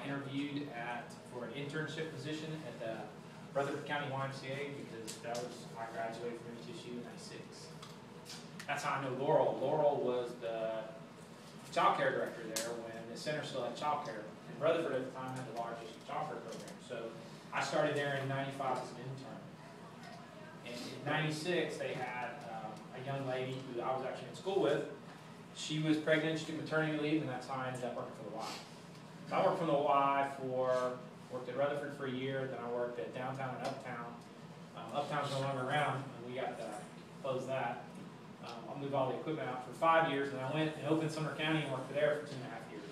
interviewed for an internship position at the Rutherford County YMCA because I graduated from MTSU in '96. That's how I know Laurel. Laurel was the child care director there when the center still had child care. And Rutherford at the time had the largest child care program. So I started there in '95 as an intern. And in '96 they had a young lady who I was actually in school with. She was pregnant, she took maternity leave, and that's how I ended up working for the Y. So I worked for the Y worked at Rutherford for a year, then I worked at downtown and uptown. Uptown's no longer around, and we got to close that. I moved all the equipment out for 5 years, and I went and opened Sumner County and worked there for 2.5 years.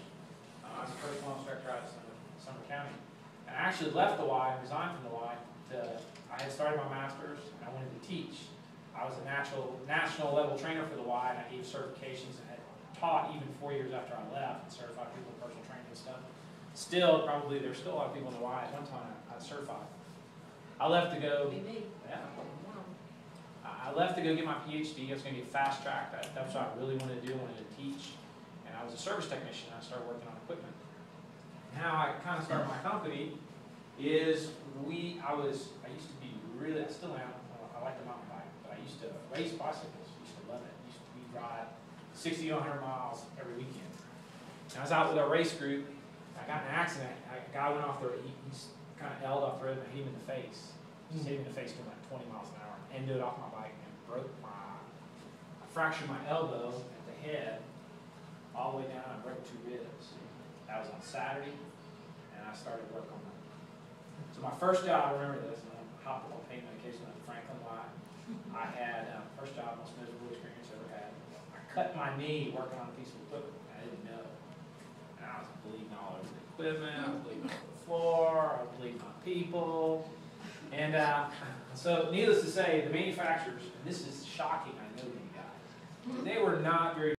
I was the first one director out of Sumner County. And I actually left the Y and resigned from the Y. I had started my master's, and I wanted to teach. I was a national level trainer for the Y, and I gave certifications and had taught even 4 years after I left and certified people in personal training and stuff. Still, there's still a lot of people in the Y. At one time, I was certified. I left to go. Yeah. I left to go get my PhD. I was going to get fast tracked. That's what I really wanted to do. I wanted to teach, and I was a service technician. I started working on equipment. And how I kind of started my company is I used to be really, I still am. I like the mountain bike, but I used to race bicycles. I used to love it. We ride 60 to 100 miles every weekend. And I was out with our race group. I got in an accident. A guy went off the road. He's kind of held off the road and I hit him in the face. Just hit him in the face doing like 20 miles an hour. Ended off my bike and I fractured my elbow at the head all the way down and broke 2 ribs. That was on Saturday, and I started work on that. So my first job, I remember this, and I hopped on pain medication at Franklin Y. I had first job, most miserable experience I ever had. I cut my knee working on a piece of equipment. I didn't know. And I was bleeding all over the equipment, I was bleeding all over the floor, I was bleeding on people. And so needless to say, the manufacturers, and this is shocking, I know you guys, they were not very